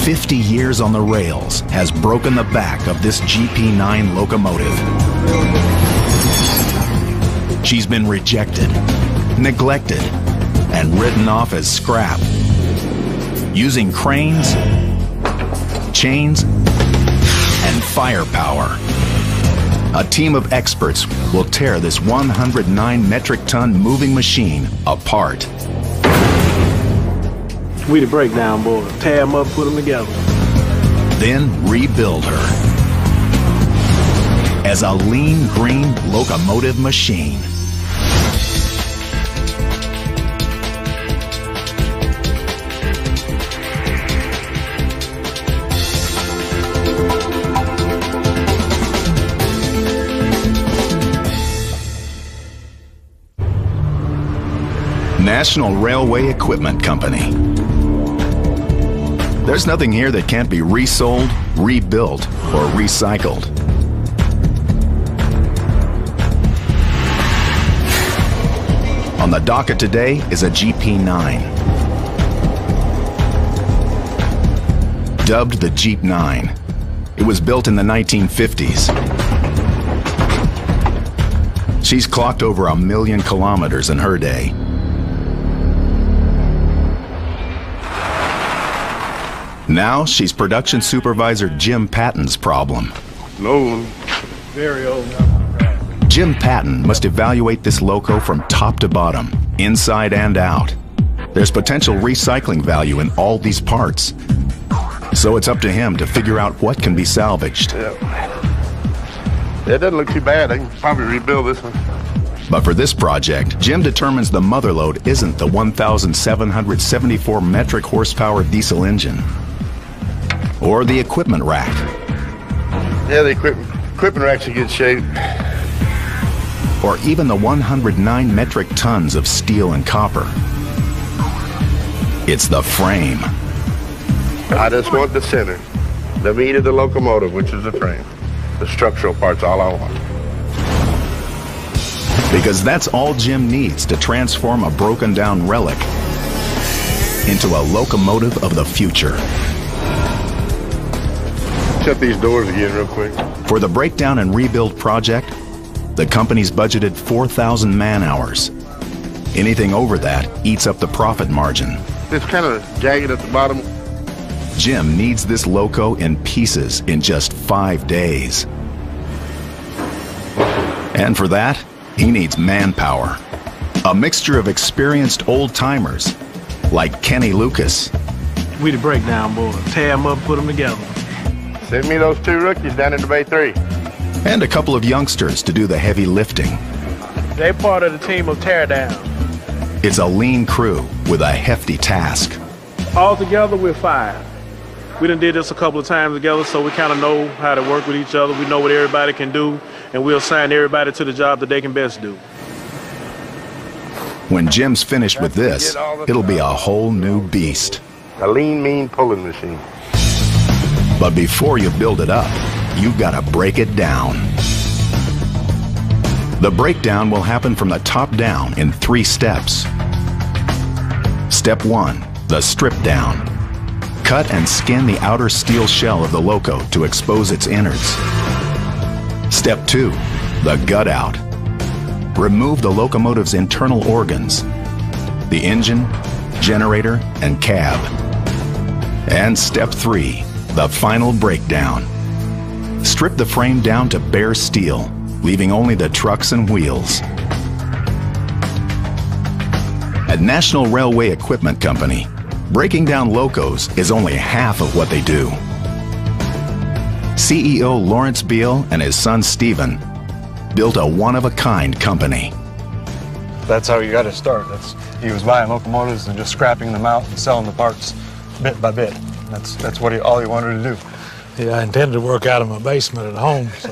50 years on the rails has broken the back of this GP9 locomotive. She's been rejected, neglected, and written off as scrap. Using cranes, chains, and firepower, a team of experts will tear this 109 metric ton moving machine apart. We the breakdown boys. Tear them up, put them together. Then rebuild her as a lean green locomotive machine. National Railway Equipment Company. There's nothing here that can't be resold, rebuilt, or recycled. On the docket today is a GP9. Dubbed the Jeep 9, it was built in the 1950s. She's clocked over 1 million kilometers in her day. Now she's production supervisor Jim Patton's problem. Old, very old. Jim Patton must evaluate this loco from top to bottom, inside and out. There's potential recycling value in all these parts. So it's up to him to figure out what can be salvaged. Yeah. It doesn't look too bad. I can probably rebuild this one. But for this project, Jim determines the mother load isn't the 1,774 metric horsepower diesel engine. Or the equipment rack. Yeah, the equipment rack's in good shape. Or even the 109 metric tons of steel and copper. It's the frame. I just want the center. The meat of the locomotive, which is the frame. The structural part's all I want. Because that's all Jim needs to transform a broken down relic into a locomotive of the future. Shut these doors again real quick. For the breakdown and rebuild project, the company's budgeted 4,000 man-hours. Anything over that eats up the profit margin. It's kind of jagged at the bottom. Jim needs this loco in pieces in just 5 days. And for that, he needs manpower. A mixture of experienced old-timers like Kenny Lucas. We the breakdown boys. Tear them up, put them together. Send me those 2 rookies down into Bay 3. And a couple of youngsters to do the heavy lifting. They part of the team of teardown. It's a lean crew with a hefty task. All together, we're 5. We done did this a couple of times together, so we kind of know how to work with each other. We know what everybody can do, and we'll assign everybody to the job that they can best do. When Jim's finished with this, it'll be a whole new beast. A lean, mean pulling machine. But before you build it up, you've got to break it down. The breakdown will happen from the top down in 3 steps. Step 1, the strip down. Cut and skin the outer steel shell of the loco to expose its innards. Step 2, the gut out. Remove the locomotive's internal organs, the engine, generator, and cab. And step 3, the final breakdown. Strip the frame down to bare steel, leaving only the trucks and wheels. At National Railway Equipment Company, breaking down locos is only half of what they do. CEO Lawrence Beal and his son Stephen built a one-of-a-kind company. That's how you got to start. He was buying locomotives and just scrapping them out and selling the parts bit by bit. That's all he wanted to do. Yeah, I intended to work out of my basement at home. So.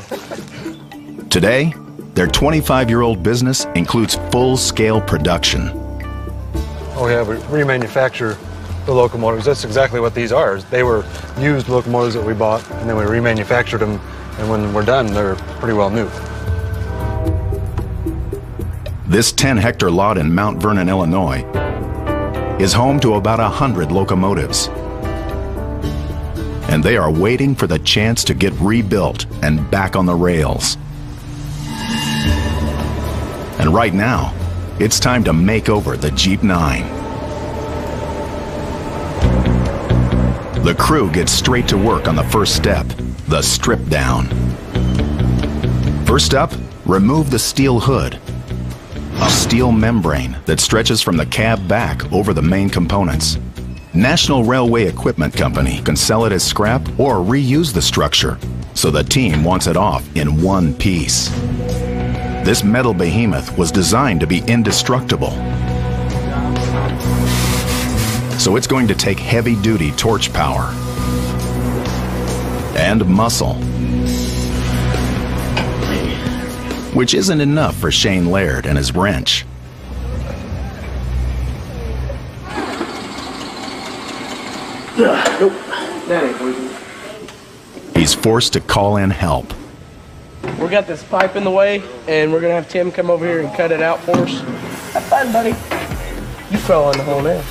Today, their 25-year-old business includes full-scale production. Oh yeah, we remanufacture the locomotives. That's exactly what these are. They were used locomotives that we bought, and then we remanufactured them, and when we're done, they're pretty well new. This 10-hectare lot in Mount Vernon, Illinois, is home to about 100 locomotives. and they are waiting for the chance to get rebuilt and back on the rails. And right now, it's time to make over the Jeep 9. The crew gets straight to work on the first step, the strip down. First up, remove the steel hood, a steel membrane that stretches from the cab back over the main components. National Railway Equipment Company can sell it as scrap or reuse the structure, so the team wants it off in one piece. This metal behemoth was designed to be indestructible, so it's going to take heavy-duty torch power and muscle, which isn't enough for Shane Laird and his wrench. Nope, that ain't working. He's forced to call in help. We got this pipe in the way, and we're gonna have Tim come over here and cut it out for us. Have fun, buddy. You fell in the hole now.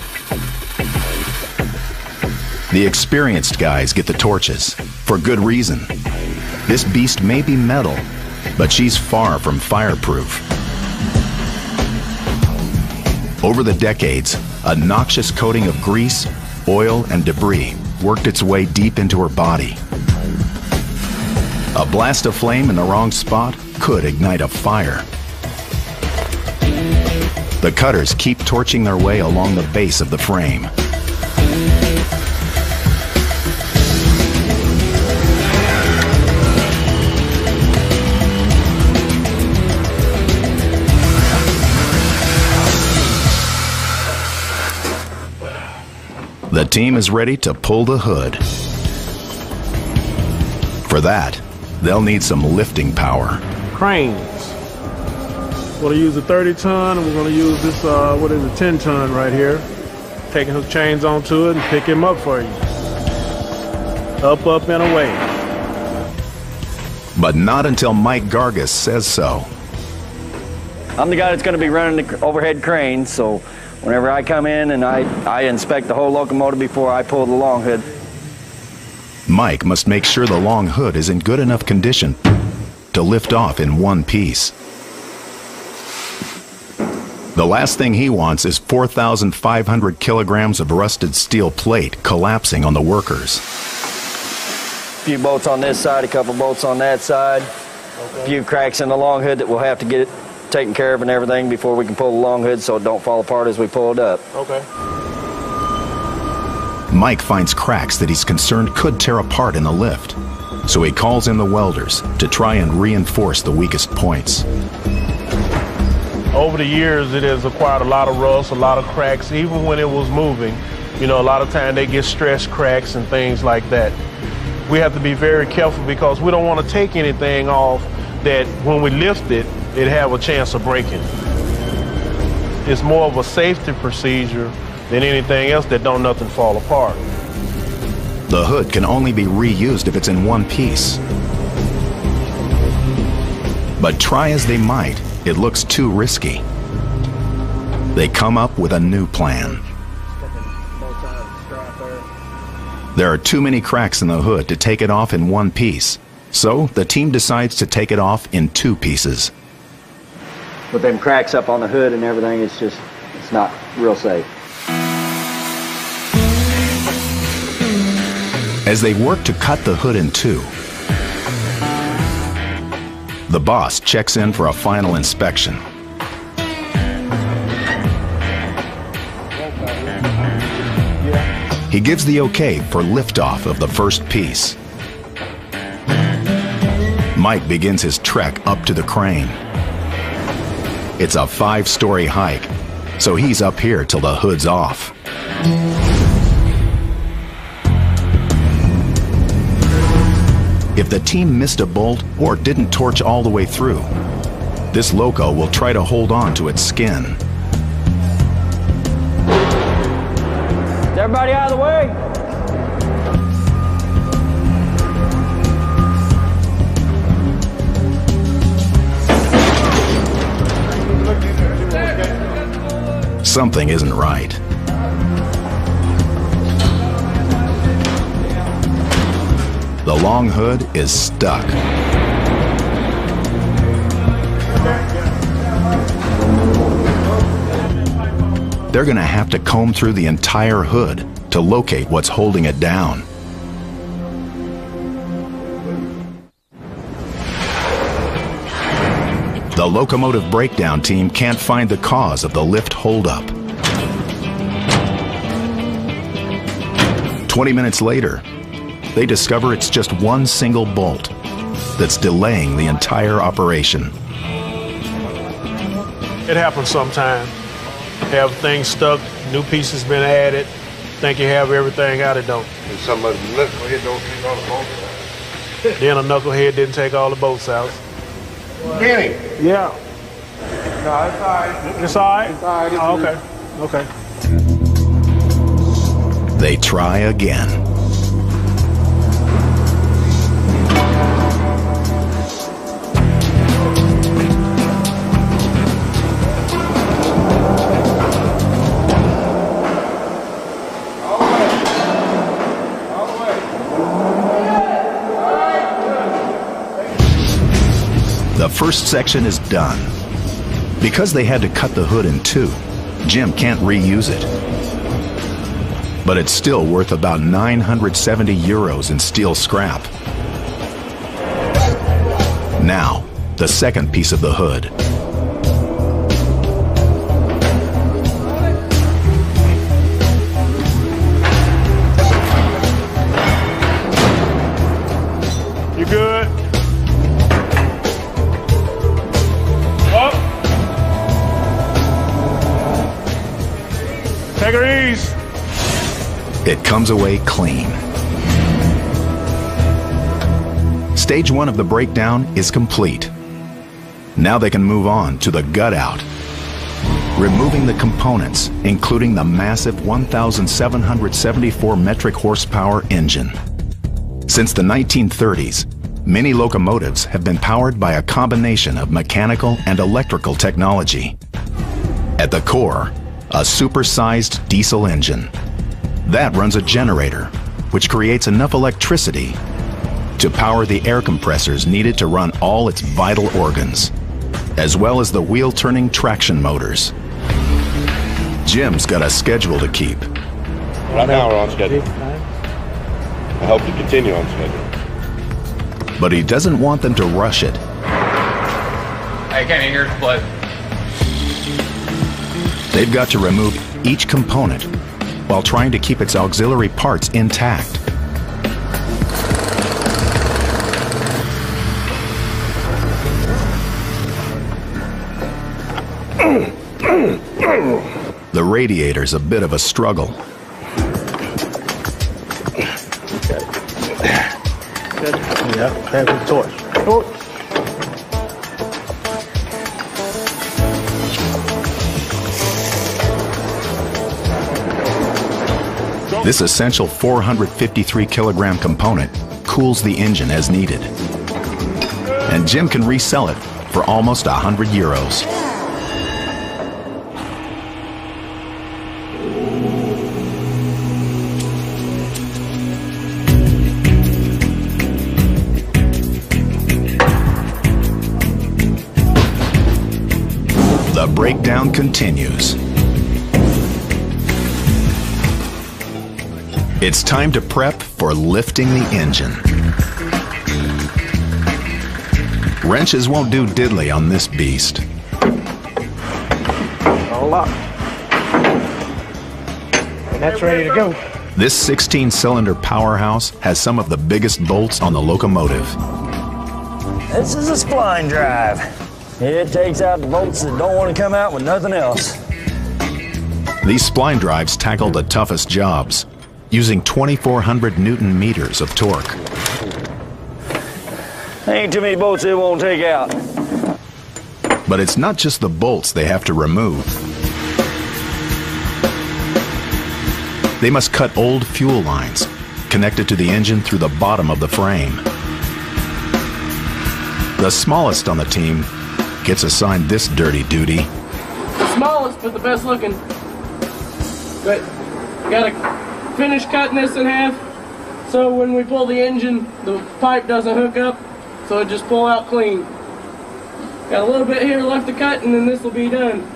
The experienced guys get the torches, for good reason. This beast may be metal, but she's far from fireproof. Over the decades, a noxious coating of grease, oil, and debris worked its way deep into her body. A blast of flame in the wrong spot could ignite a fire. The cutters keep torching their way along the base of the frame. The team is ready to pull the hood. For that, they'll need some lifting power. Cranes. We're going to use a 30-ton, and we're going to use this, 10-ton right here. Taking his chains onto it and pick him up for you. Up, up, and away. But not until Mike Gargas says so. I'm the guy that's going to be running the overhead crane, so whenever I come in and I inspect the whole locomotive before I pull the long hood. Mike must make sure the long hood is in good enough condition to lift off in one piece. The last thing he wants is 4,500 kilograms of rusted steel plate collapsing on the workers. A few bolts on this side, a couple bolts on that side, a few cracks in the long hood that we'll have to get it taken care of and everything before we can pull the long hood so it don't fall apart as we pull it up. Okay. Mike finds cracks that he's concerned could tear apart in the lift, so he calls in the welders to try and reinforce the weakest points. Over the years, it has acquired a lot of rust, a lot of cracks, even when it was moving. You know, a lot of times they get stress cracks and things like that. We have to be very careful because we don't want to take anything off that when we lift it, it have a chance of breaking. It's more of a safety procedure than anything else that don't nothing fall apart. The hood can only be reused if it's in one piece. But try as they might, it looks too risky. They come up with a new plan. There are too many cracks in the hood to take it off in one piece, so the team decides to take it off in two pieces. With them cracks up on the hood and everything, it's not real safe. As they work to cut the hood in two, the boss checks in for a final inspection. He gives the okay for liftoff of the first piece. Mike begins his trek up to the crane. It's a 5-story hike, so he's up here till the hood's off. If the team missed a bolt or didn't torch all the way through, this loco will try to hold on to its skin. Is everybody out of the way? Something isn't right. long hood is stuck. They're going to have to comb through the entire hood to locate what's holding it down. The locomotive breakdown team can't find the cause of the lift holdup. 20 minutes later, they discover it's just one single bolt that's delaying the entire operation. It happens sometimes. Have things stuck, new pieces been added, think you have everything out, it don't. And somebody knucklehead don't take all the bolts out. Then a knucklehead didn't take all the bolts out. Kenny! Yeah. No, it's all right. It's all right? It's all right. Oh, okay. Okay. They try again. The first section is done. Because they had to cut the hood in two, Jim can't reuse it. But it's still worth about 970 euros in steel scrap. Now, the second piece of the hood. You good? Take her easy. It comes away clean. Stage one of the breakdown is complete. Now they can move on to the gut out, removing the components, including the massive 1,774 metric horsepower engine. Since the 1930s, many locomotives have been powered by a combination of mechanical and electrical technology. At the core, a supersized diesel engine. That runs a generator, which creates enough electricity to power the air compressors needed to run all its vital organs, as well as the wheel-turning traction motors. Jim's got a schedule to keep. Right now we're on schedule. I hope to continue on schedule. But he doesn't want them to rush it. Hey, Kenny, here's the plate. They've got to remove each component while trying to keep its auxiliary parts intact. The radiator's a bit of a struggle. Good. Yeah, have the torch. This essential 453 kilogram component cools the engine as needed. And Jim can resell it for almost 100 euros. The breakdown continues. It's time to prep for lifting the engine. Wrenches won't do diddly on this beast. All up. And that's ready to go. This 16-cylinder powerhouse has some of the biggest bolts on the locomotive. This is a spline drive. It takes out the bolts that don't want to come out with nothing else. These spline drives tackle the toughest jobs, using 2,400 Newton meters of torque. Ain't too many bolts it won't take out. But it's not just the bolts they have to remove. They must cut old fuel lines connected to the engine through the bottom of the frame. The smallest on the team gets assigned this dirty duty. The smallest, but the best looking. But you gotta finish cutting this in half, So when we pull the engine, the pipe doesn't hook up, so it just pull out clean. Got a little bit here left to cut, and then this will be done.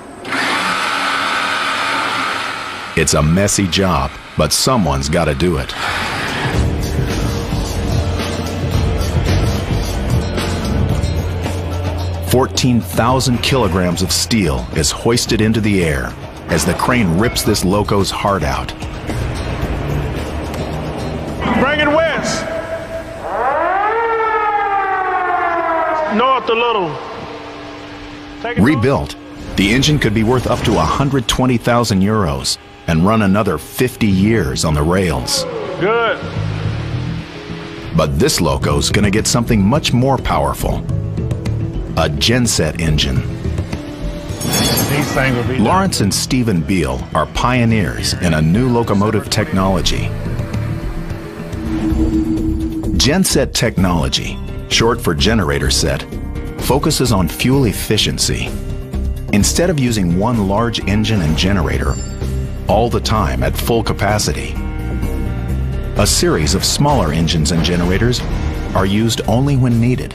It's a messy job, but someone's got to do it. $14,000 kilograms of steel is hoisted into the air as the crane rips this loco's heart out. Bring it west. North a little. Take it Rebuilt, the engine could be worth up to 120,000 euros and run another 50 years on the rails. Good. But this loco's gonna get something much more powerful. A genset engine. These things will be Lawrence and Stephen Beal are pioneers in a new locomotive technology. Genset technology, short for generator set, focuses on fuel efficiency. Instead of using one large engine and generator all the time at full capacity, a series of smaller engines and generators are used only when needed.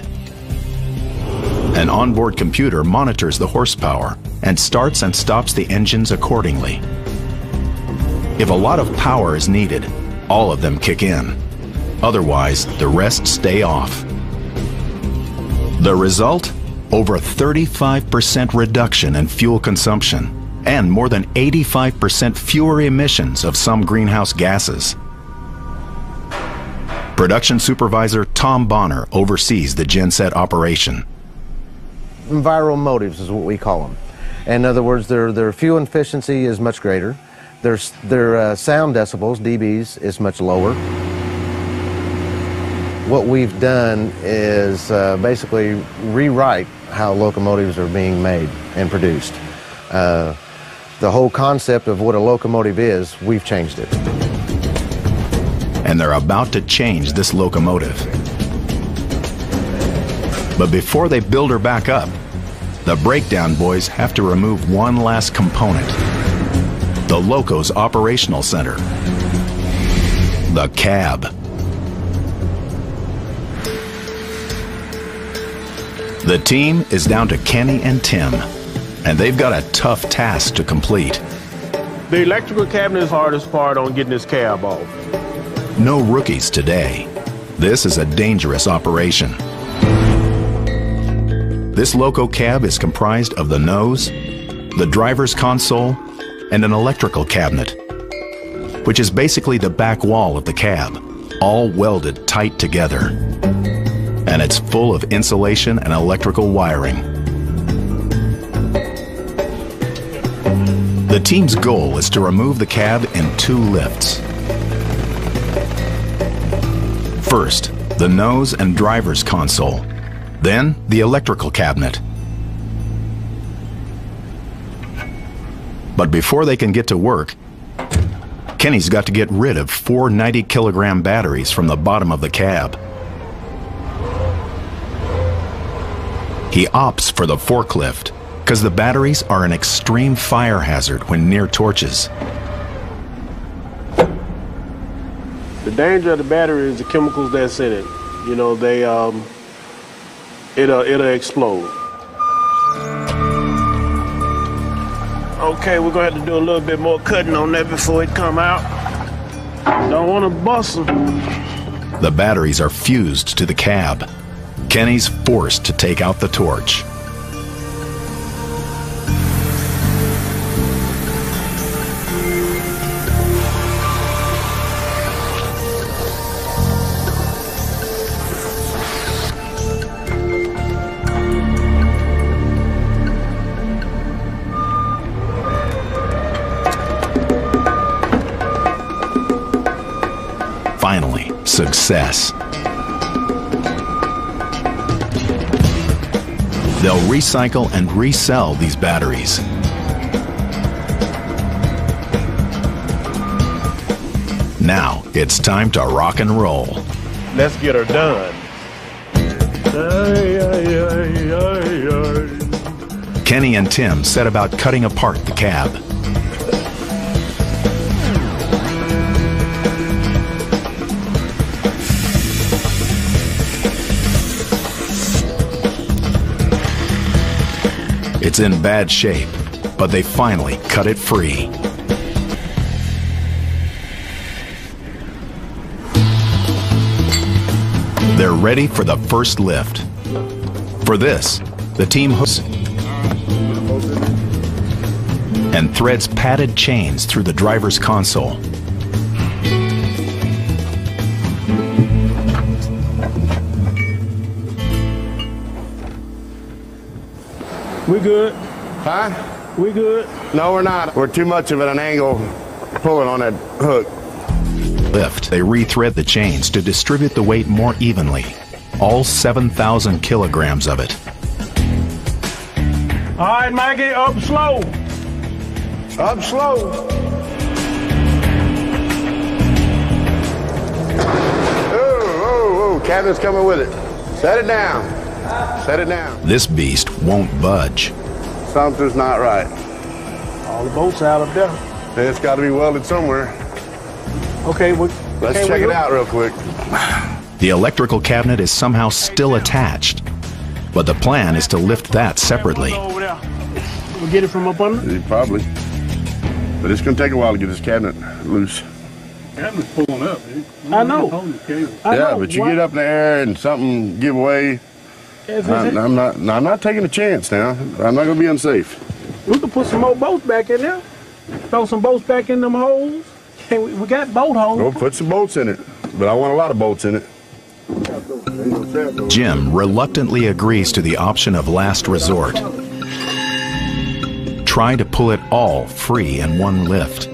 An onboard computer monitors the horsepower and starts and stops the engines accordingly. If a lot of power is needed, all of them kick in. Otherwise, the rest stay off. The result? Over 35% reduction in fuel consumption and more than 85% fewer emissions of some greenhouse gases. Production supervisor Tom Bonner oversees the genset operation. Enviromotives is what we call them. In other words, their fuel efficiency is much greater. Their sound decibels, dBs, is much lower. What we've done is basically rewrite how locomotives are being made and produced. The whole concept of what a locomotive is, we've changed it. And they're about to change this locomotive. But before they build her back up, the breakdown boys have to remove one last component: the loco's operational center, the cab. The team is down to Kenny and Tim, and they've got a tough task to complete. The electrical cabinet is the hardest part on getting this cab off. No rookies today. This is a dangerous operation. This loco cab is comprised of the nose, the driver's console, and an electrical cabinet, which is basically the back wall of the cab, all welded tight together. And it's full of insulation and electrical wiring. The team's goal is to remove the cab in 2 lifts. First, the nose and driver's console. Then, the electrical cabinet. But before they can get to work, Kenny's got to get rid of 4 90-kilogram batteries from the bottom of the cab. He opts for the forklift because the batteries are an extreme fire hazard when near torches. The danger of the battery is the chemicals that's in it. You know, it'll explode. Okay, we're going to have to do a little bit more cutting on that before it come out. Don't want to bust them. The batteries are fused to the cab. Kenny's forced to take out the torch. Finally, success. They'll recycle and resell these batteries. Now, it's time to rock and roll. Let's get her done. Kenny and Tim set about cutting apart the cab. It's in bad shape, but they finally cut it free. They're ready for the first lift. For this, the team hooks and threads padded chains through the driver's console. We good? Huh? We good? No, we're not. We're too much of at an angle pulling on that hook. Lift, they rethread the chains to distribute the weight more evenly. All 7,000 kilograms of it. All right, Mikey, up slow. Up slow. Oh, cabinet's coming with it. Set it down. Set it down. This beast won't budge. Something's not right. All the bolts out up there. It's got to be welded somewhere. Okay, let's check it out real quick. The electrical cabinet is somehow still attached, but the plan is to lift that separately. We'll get it from up under? Probably. But it's going to take a while to get this cabinet loose. Cabinet's pulling up, dude. I know. Yeah, but you get up in the air and something give away. I'm not taking a chance now. I'm not going to be unsafe. We can put some more bolts back in there. Throw some bolts back in them holes. Hey, we got bolt holes. We'll put some bolts in it, but I want a lot of bolts in it. Jim reluctantly agrees to the option of last resort. Try to pull it all free in one lift.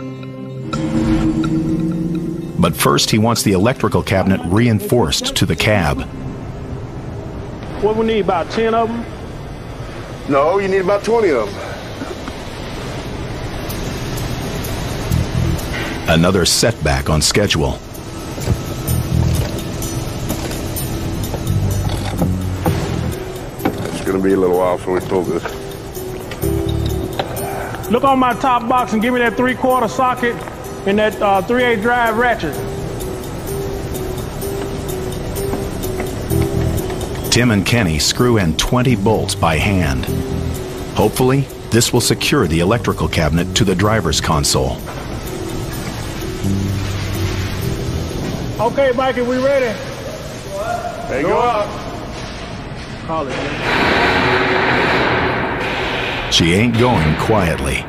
But first he wants the electrical cabinet reinforced to the cab. What we need, about 10 of them? No, you need about 20 of them. Another setback on schedule. It's going to be a little while before we pull this. Look on my top box and give me that 3/4 socket and that 3/8 drive ratchet. Tim and Kenny screw in 20 bolts by hand. Hopefully, this will secure the electrical cabinet to the driver's console. Okay, Mikey, we ready? Hey, go up. Call it. She ain't going quietly.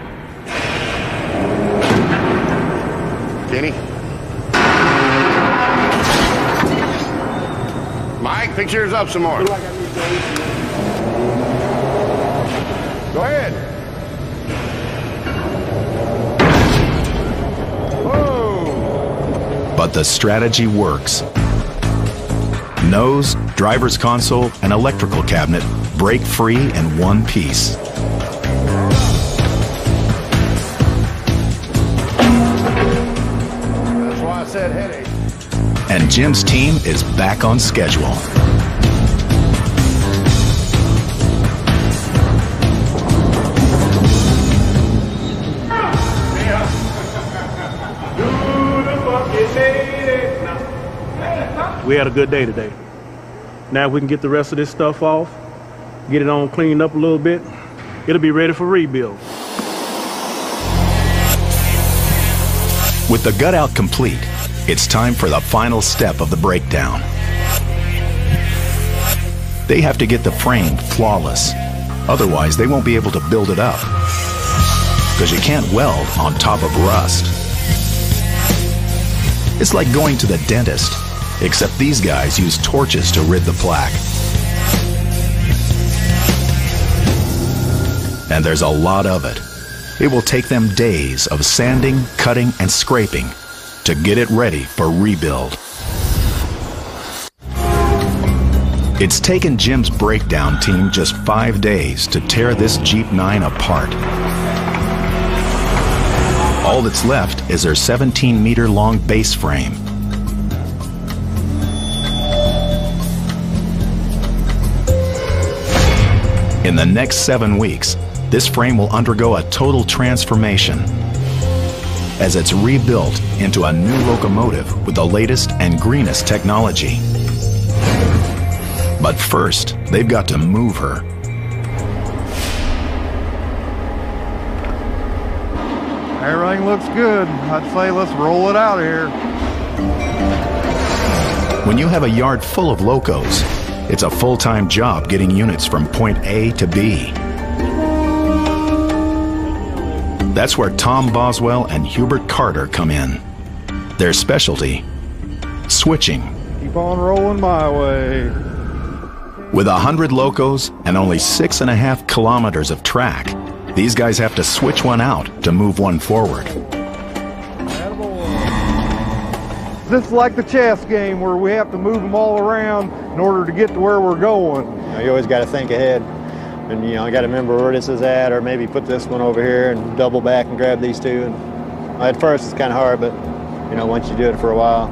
Kenny? Mike, pick yours up some more. Go ahead. Whoa. But the strategy works. Nose, driver's console, and electrical cabinet break free in one piece. That's why I said headache. And Jim's team is back on schedule. We had a good day today. Now if we can get the rest of this stuff off, get it on cleaned up a little bit, it'll be ready for rebuild. With the gut out complete, it's time for the final step of the breakdown. They have to get the frame flawless. Otherwise, they won't be able to build it up. Because you can't weld on top of rust. It's like going to the dentist, except these guys use torches to rid the plaque. And there's a lot of it. It will take them days of sanding, cutting, and scraping to get it ready for rebuild. It's taken Jim's breakdown team just 5 days to tear this Jeep 9 apart. All that's left is their 17-meter-long base frame. In the next 7 weeks, this frame will undergo a total transformation as it's rebuilt into a new locomotive with the latest and greenest technology. But first, they've got to move her. Everything looks good. I'd say let's roll it out of here. When you have a yard full of locos, it's a full-time job getting units from point A to B. That's where Tom Boswell and Hubert Carter come in. Their specialty, switching. Keep on rolling my way. With 100 locos and only 6.5 kilometers of track, these guys have to switch one out to move one forward. This is like the chess game where we have to move them all around in order to get to where we're going. You always got to think ahead. And I got to remember where this is at, or maybe put this one over here and double back and grab these two. And at first it's kind of hard, but once you do it for a while.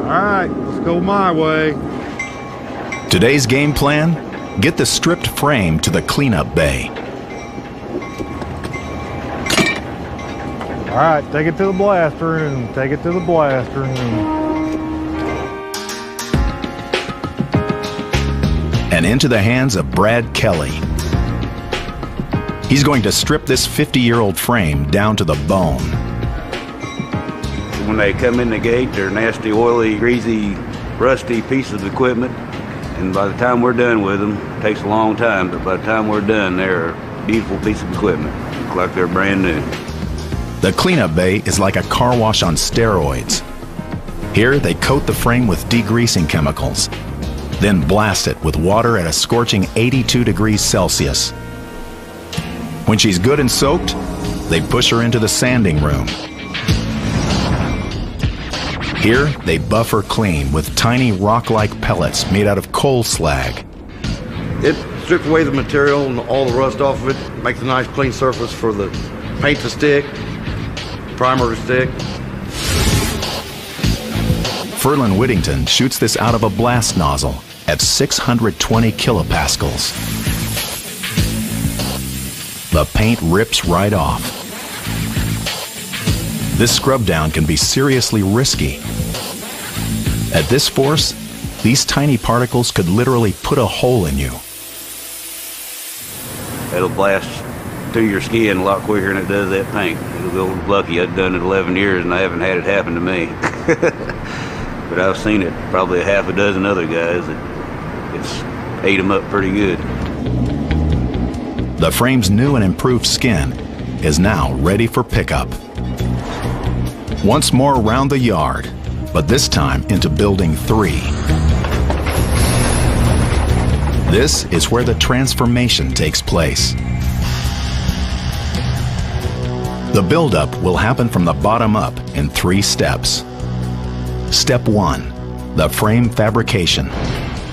All right, let's go my way. Today's game plan, get the stripped frame to the cleanup bay. All right, take it to the blast room. Take it to the blast room. And into the hands of Brad Kelly. He's going to strip this 50-year-old frame down to the bone. When they come in the gate, they're nasty, oily, greasy, rusty pieces of equipment. And by the time we're done with them, it takes a long time, but by the time we're done, they're a beautiful piece of equipment. Look like they're brand new. The cleanup bay is like a car wash on steroids. Here, they coat the frame with degreasing chemicals, then blast it with water at a scorching 82 degrees Celsius. When she's good and soaked, they push her into the sanding room. Here, they buff her clean with tiny rock-like pellets made out of coal slag. It strips away the material and all the rust off of it, makes a nice clean surface for the paint to stick, primer to stick. Ferlin Whittington shoots this out of a blast nozzle at 620 kilopascals. The paint rips right off. This scrub down can be seriously risky. At this force, these tiny particles could literally put a hole in you. It'll blast through your skin a lot quicker than it does that paint. It'll go lucky. I've done it 11 years and I haven't had it happen to me. But I've seen it probably a half a dozen other guys that it's ate them up pretty good. The frame's new and improved skin is now ready for pickup. Once more around the yard, but this time into Building 3. This is where the transformation takes place. The buildup will happen from the bottom up in 3 steps. Step 1, the frame fabrication.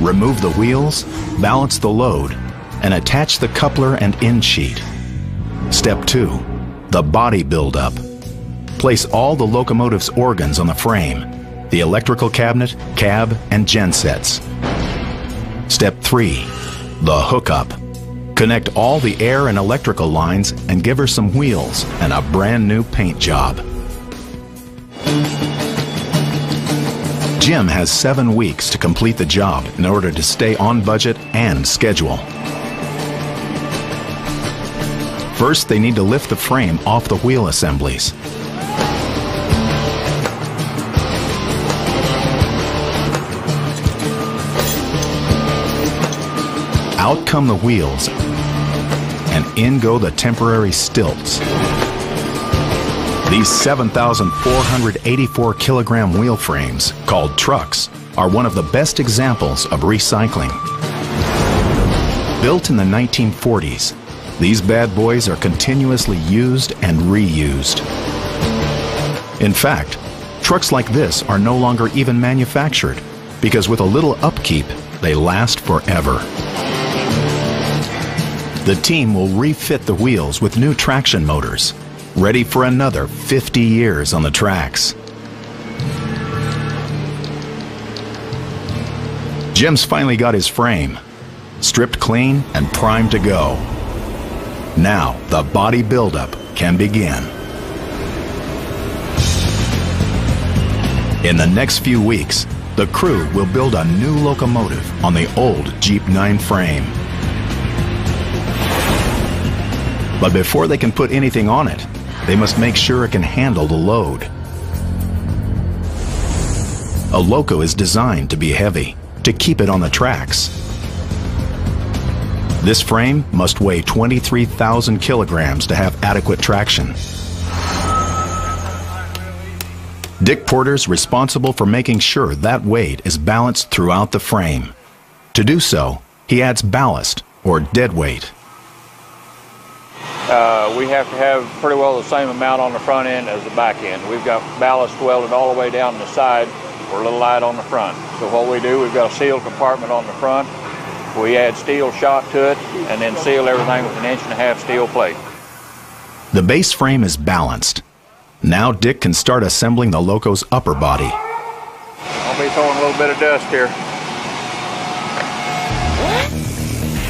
Remove the wheels, balance the load, and attach the coupler and end sheet. Step 2, the body buildup. Place all the locomotive's organs on the frame, the electrical cabinet, cab, and gensets. Step 3, the hookup. Connect all the air and electrical lines and give her some wheels and a brand new paint job. Jim has 7 weeks to complete the job in order to stay on budget and schedule. First, they need to lift the frame off the wheel assemblies. Out come the wheels, and in go the temporary stilts. These 7,484 kilogram wheel frames, called trucks, are one of the best examples of recycling. Built in the 1940s, these bad boys are continuously used and reused. In fact, trucks like this are no longer even manufactured, because with a little upkeep, they last forever. The team will refit the wheels with new traction motors, ready for another 50 years on the tracks. Jim's finally got his frame, stripped clean and primed to go. Now the body buildup can begin. In the next few weeks, the crew will build a new locomotive on the old Jeep 9 frame. But before they can put anything on it, they must make sure it can handle the load. A loco is designed to be heavy, to keep it on the tracks. This frame must weigh 23,000 kilograms to have adequate traction. Dick Porter's responsible for making sure that weight is balanced throughout the frame. To do so, he adds ballast, or dead weight. We have to have pretty well the same amount on the front end as the back end. We've got ballast welded all the way down the side. We're a little light on the front. So what we do, we've got a sealed compartment on the front. We add steel shot to it and then seal everything with an 1.5 inch steel plate. The base frame is balanced. Now Dick can start assembling the loco's upper body. I'll be throwing a little bit of dust here.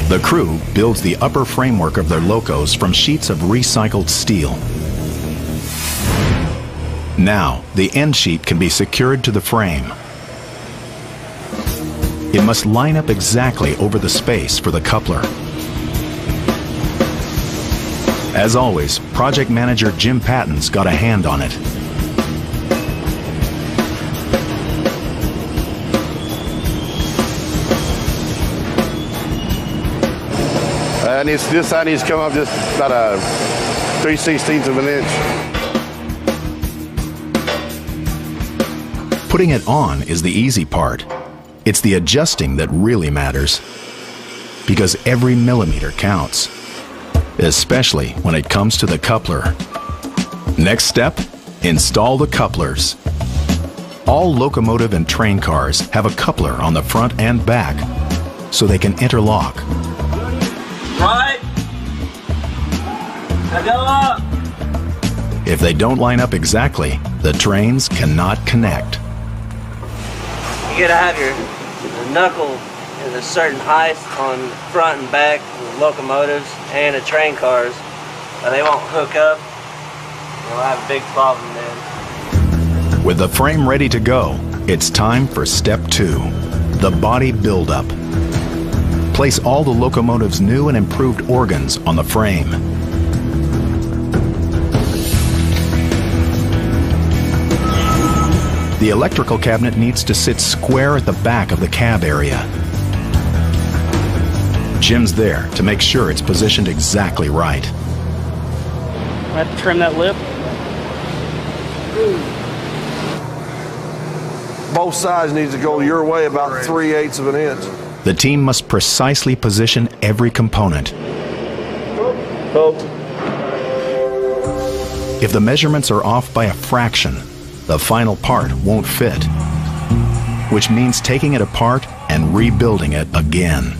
The crew builds the upper framework of their locos from sheets of recycled steel. Now, the end sheet can be secured to the frame. It must line up exactly over the space for the coupler. As always, project manager Jim Patton's got a hand on it. This side needs to come up just about a 3/16 of an inch. Putting it on is the easy part. It's the adjusting that really matters. Because every millimeter counts. Especially when it comes to the coupler. Next step, install the couplers. All locomotive and train cars have a coupler on the front and back, so they can interlock. Right. Now go up. If they don't line up exactly, the trains cannot connect. You gotta have your knuckle at a certain height on front and back of locomotives and the train cars, or they won't hook up. You'll have a big problem then. With the frame ready to go, it's time for step 2, the body buildup. Place all the locomotive's new and improved organs on the frame. The electrical cabinet needs to sit square at the back of the cab area. Jim's there to make sure it's positioned exactly right. I have to trim that lip. Both sides needs to go your way about 3/8 of an inch. The team must precisely position every component. If the measurements are off by a fraction, the final part won't fit, which means taking it apart and rebuilding it again.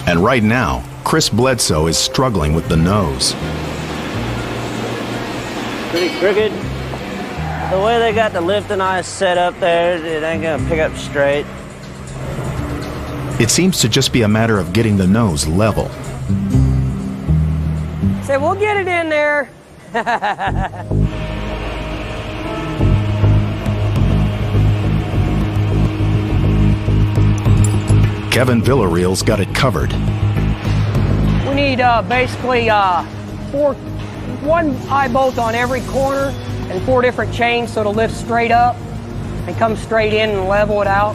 And right now, Chris Bledsoe is struggling with the nose. Pretty crooked. The way they got the lifting eyes set up there, it ain't gonna pick up straight. It seems to just be a matter of getting the nose level. Say, we'll get it in there. Kevin Villareal's got it covered. We need basically one eye bolt on every corner and 4 different chains so it'll lift straight up and come straight in and level it out.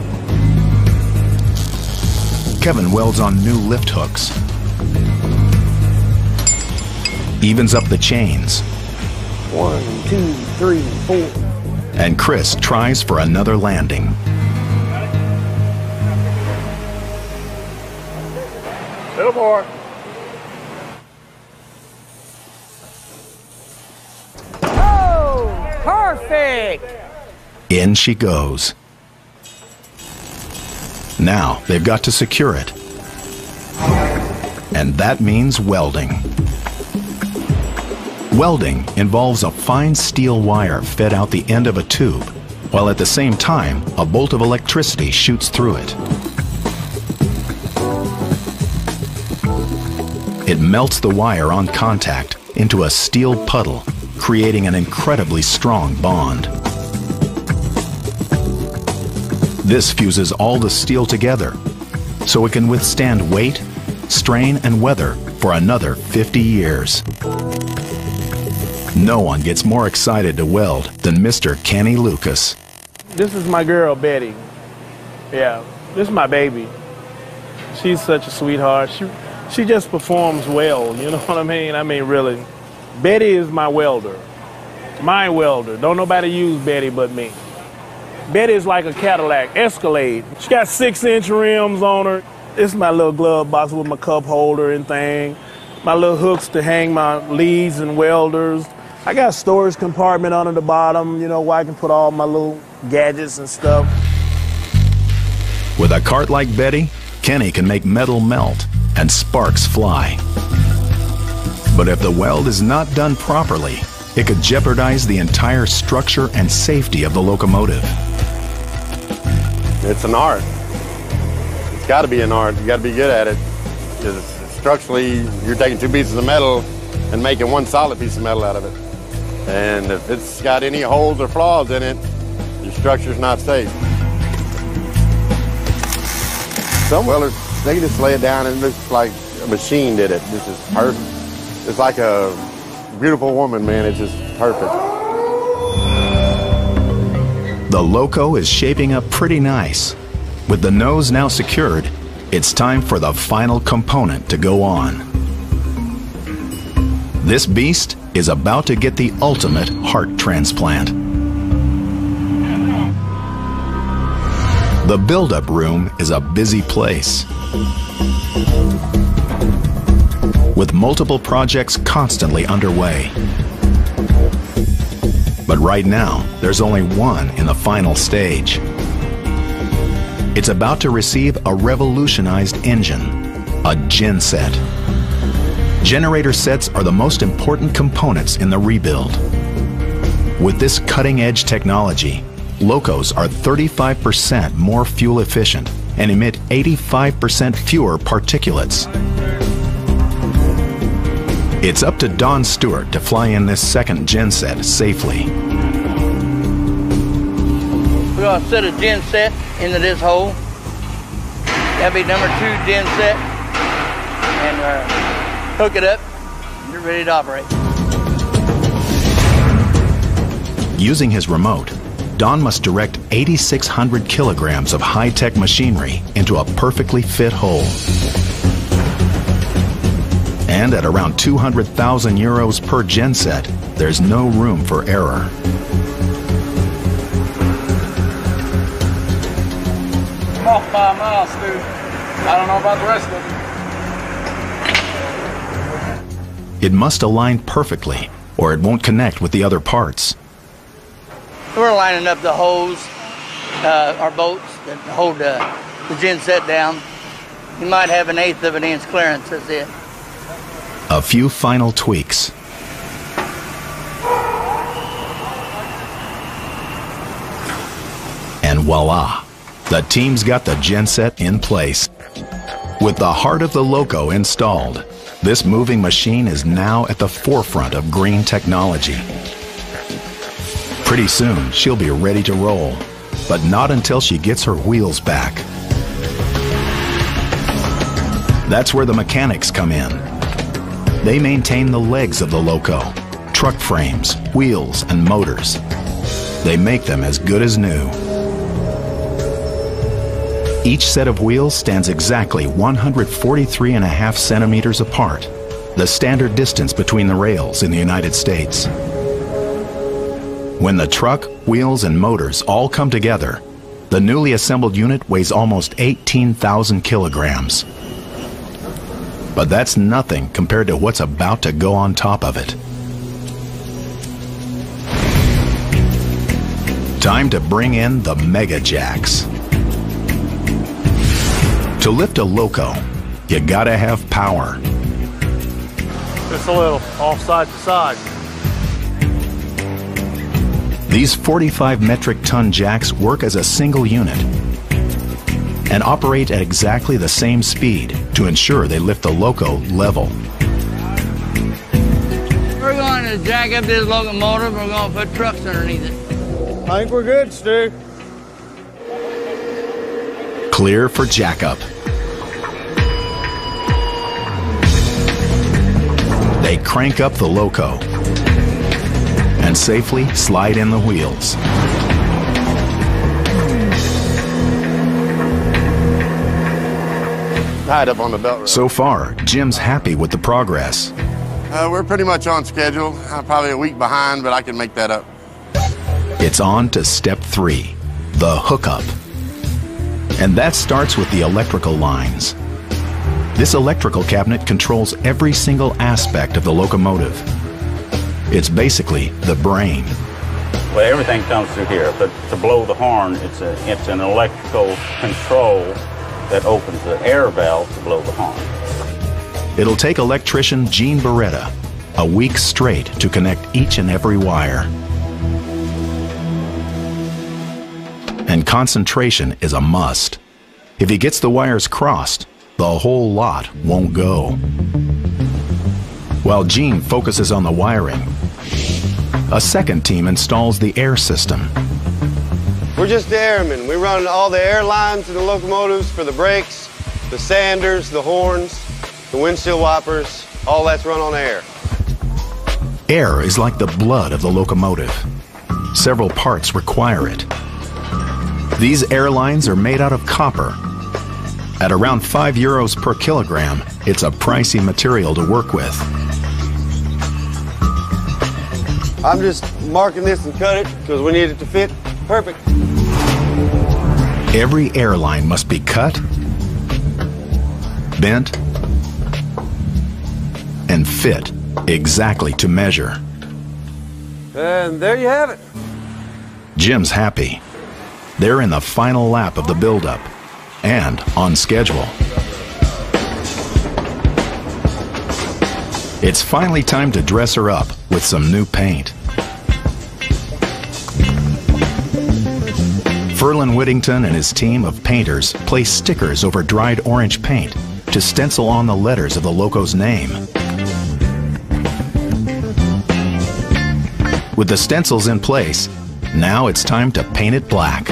Kevin welds on new lift hooks. Evens up the chains. 1, 2, 3, 4. And Chris tries for another landing. Little more. Oh, perfect. In she goes. Now they've got to secure it. And that means welding. Welding involves a fine steel wire fed out the end of a tube, while at the same time, a bolt of electricity shoots through it. It melts the wire on contact into a steel puddle, creating an incredibly strong bond. This fuses all the steel together, so it can withstand weight, strain, and weather for another 50 years. No one gets more excited to weld than Mr. Kenny Lucas. This is my girl, Betty. Yeah, this is my baby. She's such a sweetheart. She just performs well, you know what I mean? I mean, really. Betty is my welder. My welder. Don't nobody use Betty but me. Betty is like a Cadillac Escalade. She got 6-inch rims on her. This is my little glove box with my cup holder and thing. My little hooks to hang my leads and welders. I got a storage compartment under the bottom, you know, where I can put all my little gadgets and stuff. With a cart like Betty, Kenny can make metal melt and sparks fly. But if the weld is not done properly, it could jeopardize the entire structure and safety of the locomotive. It's an art. It's got to be an art. You got to be good at it. Because structurally, you're taking 2 pieces of metal and making 1 solid piece of metal out of it. And if it's got any holes or flaws in it, your structure's not safe. Some welders, they can just lay it down and it looks like a machine did it. This is perfect. It's like a beautiful woman, man. It's just perfect. The loco is shaping up pretty nice. With the nose now secured, it's time for the final component to go on. This beast is about to get the ultimate heart transplant. The build-up room is a busy place, with multiple projects constantly underway. But right now, there's only one in the final stage. It's about to receive a revolutionized engine, a genset. Generator sets are the most important components in the rebuild. With this cutting-edge technology, locos are 35% more fuel efficient and emit 85% fewer particulates. It's up to Don Stewart to fly in this second genset safely. We're going to set a genset into this hole. That'll be number 2 genset. And hook it up. You're ready to operate. Using his remote, Don must direct 8,600 kilograms of high-tech machinery into a perfectly fit hole. And at around 200,000 euros per genset, there's no room for error. I'm off 5 miles, Stu. I don't know about the rest of them. It must align perfectly, or it won't connect with the other parts. We're lining up the hose, our bolts that hold the genset down. You might have 1/8 of an inch clearance, that's it. A few final tweaks. And voila, the team's got the genset in place. With the heart of the loco installed, this moving machine is now at the forefront of green technology. Pretty soon, she'll be ready to roll, but not until she gets her wheels back. That's where the mechanics come in. They maintain the legs of the loco, truck frames, wheels, and motors. They make them as good as new. Each set of wheels stands exactly 143.5 centimeters apart, the standard distance between the rails in the United States. When the truck, wheels, and motors all come together, the newly assembled unit weighs almost 18,000 kilograms. But that's nothing compared to what's about to go on top of it. Time to bring in the Mega Jacks. To lift a loco, you gotta have power. Just a little, off side to side. These 45 metric ton jacks work as a single unit and operate at exactly the same speed to ensure they lift the loco level. we're going to jack up this locomotive. We're going to put trucks underneath it. I think we're good, Stu. Clear for jackup. They crank up the loco and safely slide in the wheels. Tied up on the belt rope. So far, Jim's happy with the progress. We're pretty much on schedule. Probably a week behind, but I can make that up. It's on to step 3, the hookup. And that starts with the electrical lines. This electrical cabinet controls every single aspect of the locomotive. It's basically the brain. Well, everything comes through here, but to blow the horn, it's an electrical control that opens the air valve to blow the horn. It'll take electrician Gene Beretta a week straight to connect each and every wire. And concentration is a must. If he gets the wires crossed, the whole lot won't go. While Gene focuses on the wiring, a second team installs the air system. We're just the airmen. We run all the air lines in the locomotives for the brakes, the sanders, the horns, the windshield wipers, all that's run on air. Air is like the blood of the locomotive. Several parts require it. These air lines are made out of copper. At around €5 per kilogram, it's a pricey material to work with. I'm just marking this and cut it because we need it to fit perfect. Every airline must be cut, bent, and fit exactly to measure. And there you have it. Jim's happy. They're in the final lap of the buildup and on schedule. It's finally time to dress her up with some new paint. Ferlin Whittington and his team of painters place stickers over dried orange paint to stencil on the letters of the loco's name. With the stencils in place, now it's time to paint it black.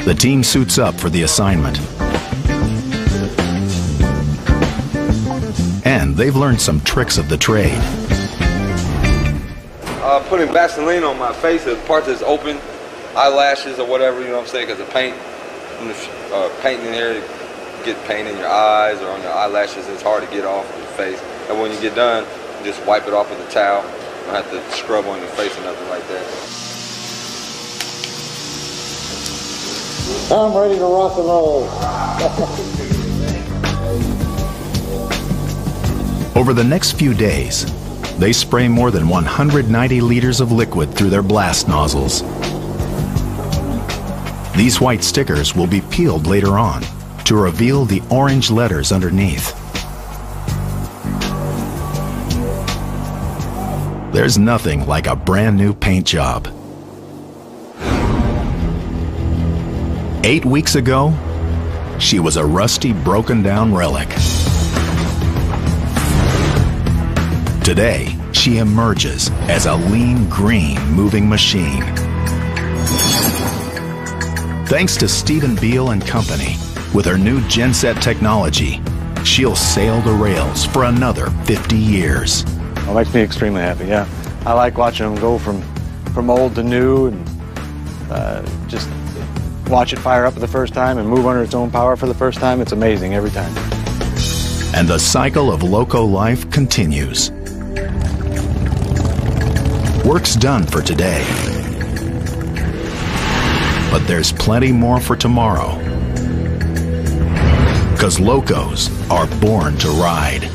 The team suits up for the assignment. And they've learned some tricks of the trade. Putting Vaseline on my face, the part that's open, eyelashes or whatever, you know what I'm saying, because the paint, painting in here, get paint in your eyes or on your eyelashes, it's hard to get off of your face. And when you get done, you just wipe it off with a towel. You don't have to scrub on your face or nothing like that. I'm ready to rock and roll. Over the next few days, they spray more than 190 liters of liquid through their blast nozzles. These white stickers will be peeled later on to reveal the orange letters underneath. There's nothing like a brand new paint job. 8 weeks ago, she was a rusty, broken down relic. Today, she emerges as a lean, green moving machine. Thanks to Stephen Beal and Company, with her new genset technology, she'll sail the rails for another 50 years. It makes me extremely happy, yeah. I like watching them go from old to new and just watch it fire up for the first time and move under its own power for the first time. It's amazing every time. And the cycle of loco life continues. Work's done for today. But there's plenty more for tomorrow. 'Cause locos are born to ride.